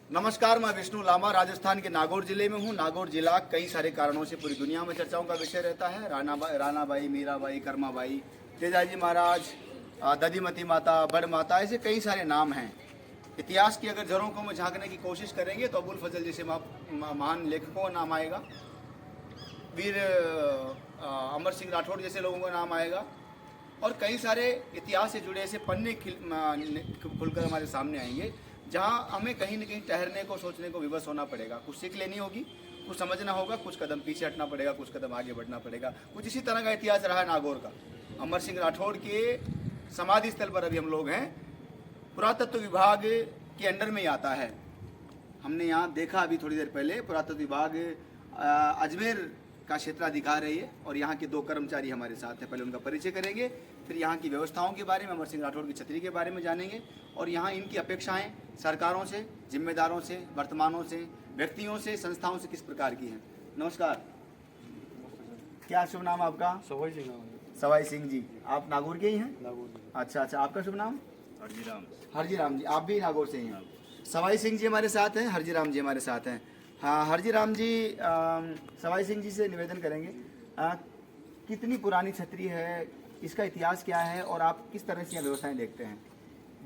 नमस्कार, मैं विष्णु लामा राजस्थान के नागौर जिले में हूँ। नागौर जिला कई सारे कारणों से पूरी दुनिया में चर्चाओं का विषय रहता है। रानाबाई, मीराबाई, कर्माबाई, तेजाजी महाराज, दधिमती माता, बड़ माता, ऐसे कई सारे नाम हैं। इतिहास की अगर जड़ों को हम झांकने की कोशिश करेंगे तो अबुल फजल जैसे महान लेखकों का नाम आएगा, वीर अमर सिंह राठौड़ जैसे लोगों का नाम आएगा, और कई सारे इतिहास से जुड़े ऐसे पन्ने खुलकर हमारे सामने आएंगे जहां हमें कहीं न कहीं ठहरने को, सोचने को विवश होना पड़ेगा। कुछ सीख लेनी होगी, कुछ समझना होगा, कुछ कदम पीछे हटना पड़ेगा, कुछ कदम आगे बढ़ना पड़ेगा। कुछ इसी तरह का इतिहास रहा है नागौर का। अमर सिंह राठौड़ के समाधि स्थल पर अभी हम लोग हैं। पुरातत्व विभाग के अंडर में ही आता है। हमने यहाँ देखा अभी थोड़ी देर पहले, पुरातत्व विभाग अजमेर का क्षेत्राधिकार है ये, और यहाँ के 2 कर्मचारी हमारे साथ हैं। पहले उनका परिचय करेंगे, फिर यहाँ की व्यवस्थाओं के बारे में, अमर सिंह राठौड़ की छतरी के बारे में जानेंगे, और यहाँ इनकी अपेक्षाएं सरकारों से, जिम्मेदारों से, वर्तमानों से, व्यक्तियों से, संस्थाओं से किस प्रकार की हैं। नमस्कार, क्या शुभ नाम आपका? सवाई सिंह नाम है। सवाई सिंह जी, आप नागौर के ही हैं? नागौर। अच्छा, आपका शुभ नाम? हरजीराम। हरजीराम जी, आप भी नागौर से ही हैं? सवाई सिंह जी हमारे साथ हैं, हरजीराम जी हमारे साथ हैं। हाँ, हरजीराम जी, सवाई सिंह जी से निवेदन करेंगे, कितनी पुरानी छतरी है, इसका इतिहास क्या है, और आप किस तरह से व्यवसाय देखते हैं?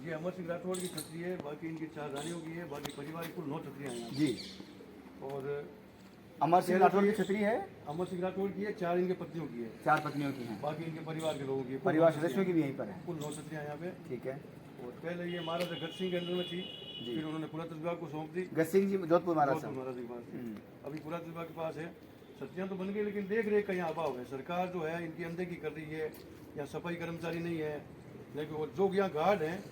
ये अमर सिंह राठौड़ की छतरी है, बाकी इनकी 4 रानियों की है, बाकी परिवार की कुल 9 छतरियाँ हैं जी। और अमर सिंह राठौड़ की छतरी है, अमर सिंह राठौड़ की है, 4 इनके पत्नियों की है, 4 पत्नियों की हैं, बाकी इनके परिवार के लोगों की है, परिवार सदस्यों की भी यहीं पर है। कुल 9 छतरियाँ यहाँ पे। ठीक है। और पहले ये महाराजा गज सिंह के अंदर में थी, फिर उन्होंने पुरातत्व विभाग को सौंप दी। गज सिंह जी जोधपुर महाराज जोधपुर साहब। महाराज के पास। अभी पुरातत्व विभाग के पास है। छतरियाँ तो बन गई, लेकिन देख रेख का यहाँ अभाव है। सरकार जो है इनकी अनदेखी कर रही है, या सफाई कर्मचारी नहीं है, लेकिन वो जो यहाँ गार्ड हैं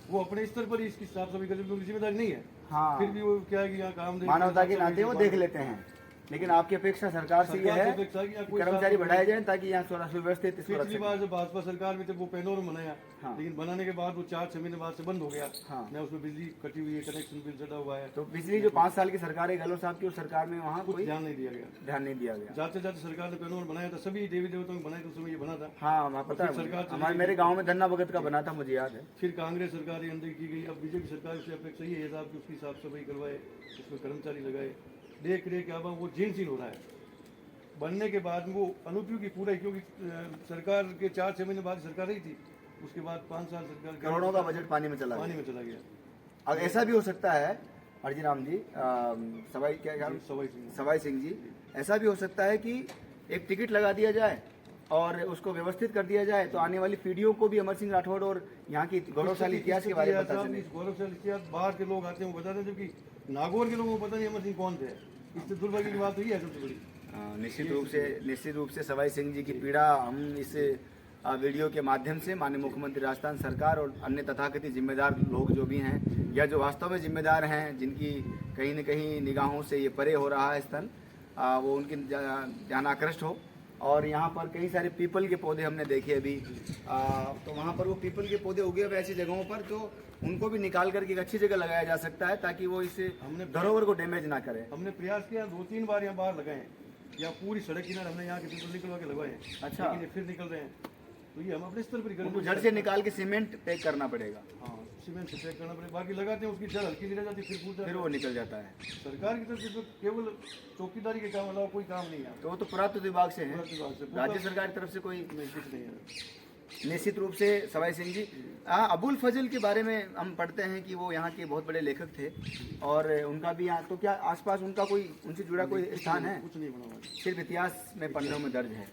वो अपने स्तर पर ही इसकी साफ सफाई करने की जिम्मेदारी नहीं है। हाँ, फिर भी वो क्या है कि यहाँ काम मानवता के नाते वो देख लेते हैं, लेकिन आपकी अपेक्षा सरकार से ये है कि कर्मचारी बढ़ाए जाए ताकि यहाँ सुव्यवस्थित। पिछली बार जब भाजपा सरकार में थे वो पैनोरम बनाया, हाँ। लेकिन बनाने के बाद वो 4-6 महीने बाद से बंद हो गया। हाँ। न उसमें बिजली कटी हुई है, कनेक्शन बिल चढ़ा हुआ है। तो पिछली जो 5 साल की सरकार है गहलोत साहब की, उस सरकार में वहाँ कुछ कोई ध्यान नहीं दिया गया। ध्यान नहीं दिया गया। जाते जाते सरकार ने पैनोरम बनाया था, सभी देवी देवताओं में बनाया था, उस समय ये बना था। हाँ, वहाँ पता है, सरकार हमारे मेरे गाँव में धन्ना भगत का बना था, मुझे याद है। फिर कांग्रेस सरकार ये अंदर की गई। अब बीजेपी सरकार से अपेक्षा ये है साहब कि उसकी साफ सफाई करवाए, उसमें कर्मचारी लगाए, देख रेख के अभाव वो जीर्ण हो रहा है। बनने के बाद वो अनुपयोगी पूरा, क्योंकि सरकार के 4-6 महीने बाद सरकार रही थी, उसके बाद 5 साल सरकार करोड़ों का बजट पानी में चला गया। अब ऐसा भी हो सकता है हरजीराम जी, सवाई सिंह जी, ऐसा भी हो सकता है कि एक टिकट लगा दिया जाए और उसको व्यवस्थित कर दिया जाए, तो आने वाली पीढ़ियों को भी अमर सिंह राठौड़ और यहाँ की गौरवशाली इतिहास के बारे में पता चले। गौरवशाली इतिहास बाहर के लोग आते हैं वो बताते हैं, जबकि नागौर के लोगों को पता नहीं अमर सिंह कौन थे। इससे दुर्भाग्य की बात तो ये है सबसे बड़ी। निश्चित रूप से सवाई सिंह जी की पीड़ा हम इस वीडियो के माध्यम से माननीय मुख्यमंत्री राजस्थान सरकार और अन्य तथाकथित जिम्मेदार लोग जो भी हैं, या जो वास्तव में जिम्मेदार हैं, जिनकी कहीं न कहीं निगाहों से ये परे हो रहा है स्थल, वो उनकी ध्यान आकृष्ट हो। और यहाँ पर कई सारे पीपल के पौधे हमने देखे अभी, तो वहाँ पर वो पीपल के पौधे उगे हुए ऐसी जगहों पर जो उनको भी निकाल करके एक अच्छी जगह लगाया जा सकता है, ताकि वो इस धरोहर को डैमेज ना करे। हमने प्रयास किया, 2-3 बार यहाँ बाहर लगाए, या पूरी सड़क किनारे हमने यहाँ के पीपल निकलवा के लगाए। अच्छा, लेकिन ये फिर निकल रहे हैं, तो ये हम अपने स्तर पर करेंगे। जड़ से निकाल के सीमेंट पैक करना पड़ेगा। हाँ, सीमेंट से पैक करना पड़ेगा। बाकी लगाते हैं, उसकी जड़ हल्की रह जाती है, फिर वो निकल जाता है। सरकार की तरफ से तो केवल चौकीदारी के काम अलावा कोई काम नहीं है। तो वो तो पुरातत्व विभाग से है, राज्य सरकार की तरफ से कोई कुछ नहीं है। निश्चित रूप से सवाई सिंह जी, अबुल फजल के बारे में हम पढ़ते हैं कि वो यहाँ के बहुत बड़े लेखक थे, और उनका भी यहाँ, तो क्या आसपास उनका कोई, उनसे जुड़ा कोई स्थान है? कुछ नहीं बना हुआ, सिर्फ इतिहास में पन्नों में दर्ज है।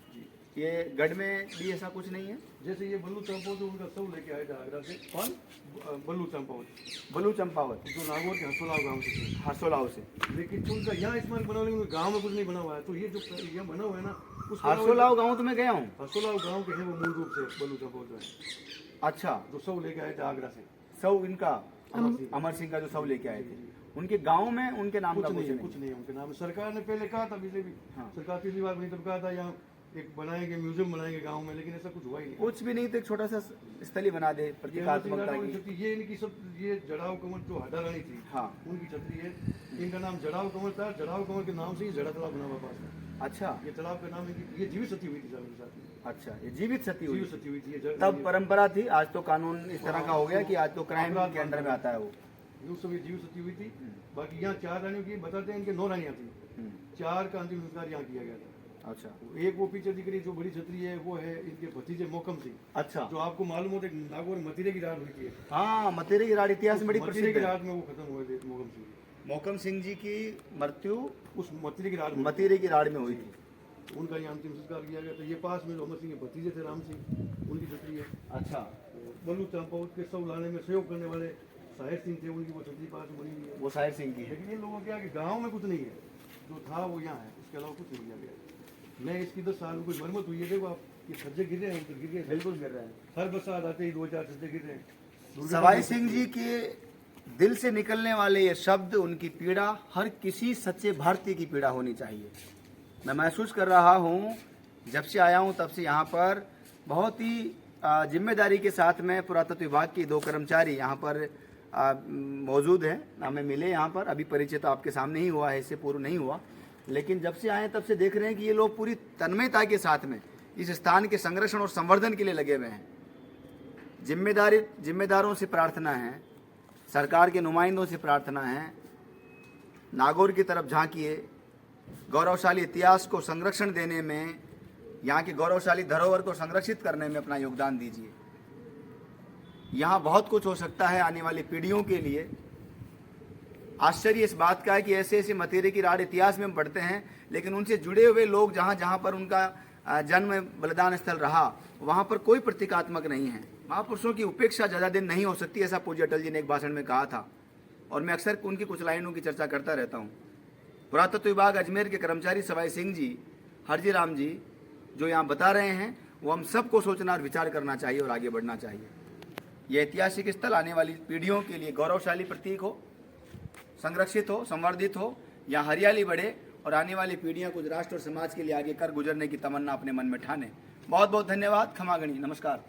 ये गढ़ में भी ऐसा कुछ नहीं है? जैसे ये बल्लू चंपावत उनका सब लेके आए थे आगरा से। कौन? बल्लू चंपावत जो नागौर के हरसोलाव गाँव से थे। हरसोलाव से। लेकिन उनका यहाँ स्मारक बना, लेकिन गाँव में कुछ नहीं बना हुआ है। तो ये जो यहाँ बना हुआ है ना, हरसोलाव गाँव तो मैं गया हूँ। हरसोलाव गाँव के हैं वो मूल रूप से बल्लू चंपावत जो है। अच्छा, जो सब लेके आए थे आगरा से। सब इनका अमर सिंह का जो सब लेके आए थे, उनके गांव में उनके नाम का कुछ नहीं उनके नाम। सरकार ने पहले कहा था, पिछले भी सरकार पिछली बार नहीं, तब कहा था यहाँ एक बनाएंगे, म्यूजियम बनाएंगे गांव में, लेकिन ऐसा कुछ हुआ ही नहीं। कुछ भी नहीं, तो एक छोटा सा स्थली बना दे प्रतीकात्मकता की। ये इनकी सब, ये जड़ाव कमल जो हड्डा रानी थी, हाँ, उनकी छतरी है। इनका नाम जड़ाव कमल था। जड़ाव कमल के नाम से ही जड़ा तालाब बना हुआ पास में। अच्छा, ये तालाब का नाम है, ये जीवित सती हुई थी साहब साथ में। अच्छा, ये जीवित सती हुई थी। तब परंपरा थी, आज तो कानून इस तरह का हो गया कि आज तो क्राइम के अंडर में आता है वो। उस समय जीव सती हुई थी। बाकी यहाँ 4 रानियों की बताते हैं, इनके 9 रानियाँ थी। 4 का अंतिम संस्कार यहाँ किया गया था। अच्छा एक वो पीछे दिख रही जो बड़ी छतरी है, वो है इनके भतीजे मोकम सिंह। अच्छा। जो आपको मालूम होता है नागौर मतीरे की रात हुई थी। हाँ, मतीरे की राड़ इतिहास में बड़ी मतीरे प्रसिद्ध की है। रात में वो खत्म हुए थे मोकम सिंह। मोकम सिंह जी की मृत्यु उस मतीरे की रात में मतीरे की राड़ में हुई थी। उनका यहाँ अंतिम संस्कार किया गया था। ये पास में जो अमर सिंह के भतीजे थे राम सिंह, उनकी छतरी है। अच्छा। बलू चंपावत के सब लाने में सहयोग करने वाले साहिर सिंह थे, उनकी वो छतरी पास में बनी हुई है। वो साहिर सिंह की है। लेकिन इन लोगों क्या कि गाँव में कुछ नहीं है, जो था वो यहाँ है, उसके अलावा कुछ नहीं किया गया। मैं इसकी 10 साल में कोई मरम्मत हुई है। देखो आप, ये छज्जे गिर रहे हैं, ऊपर गिर रहे हैं, बिल्कुल गिर रहे हैं। हर बरसात आते ही 2-4 छज्जे गिर रहे हैं। सवाई सिंह जी के दिल से निकलने वाले ये शब्द, उनकी पीड़ा हर किसी सच्चे भारतीय की पीड़ा होनी चाहिए। मैं महसूस कर रहा हूँ, जब से आया हूँ तब से यहाँ पर बहुत ही जिम्मेदारी के साथ में पुरातत्व विभाग के 2 कर्मचारी यहाँ पर मौजूद हैं। हमें मिले यहाँ पर। अभी परिचय तो आपके सामने ही हुआ है, इससे पूर्व नहीं हुआ। लेकिन जब से आए तब से देख रहे हैं कि ये लोग पूरी तन्मयता के साथ में इस स्थान के संरक्षण और संवर्धन के लिए लगे हुए हैं। जिम्मेदारों से प्रार्थना है, सरकार के नुमाइंदों से प्रार्थना है, नागौर की तरफ झांकिए, गौरवशाली इतिहास को संरक्षण देने में, यहाँ की गौरवशाली धरोहर को संरक्षित करने में अपना योगदान दीजिए। यहाँ बहुत कुछ हो सकता है आने वाली पीढ़ियों के लिए। आश्चर्य इस बात का है कि ऐसे ऐसे मतीरे की राड़ इतिहास में हम पढ़ते हैं, लेकिन उनसे जुड़े हुए लोग जहाँ जहाँ पर उनका जन्म बलिदान स्थल रहा, वहाँ पर कोई प्रतीकात्मक नहीं है। महापुरुषों की उपेक्षा ज़्यादा दिन नहीं हो सकती, ऐसा पूज्य अटल जी ने एक भाषण में कहा था। और मैं अक्सर उनकी कुछ लाइनों की चर्चा करता रहता हूँ। पुरातत्व विभाग अजमेर के कर्मचारी सवाई सिंह जी, हरजी राम जी जो यहाँ बता रहे हैं, वो हम सबको सोचना और विचार करना चाहिए और आगे बढ़ना चाहिए। यह ऐतिहासिक स्थल आने वाली पीढ़ियों के लिए गौरवशाली प्रतीक हो, संरक्षित हो, संवर्धित हो, यहाँ हरियाली बढ़े और आने वाली पीढ़ियाँ कुछ राष्ट्र और समाज के लिए आगे कर गुजरने की तमन्ना अपने मन में ठाने। बहुत बहुत धन्यवाद। खमागणी। नमस्कार।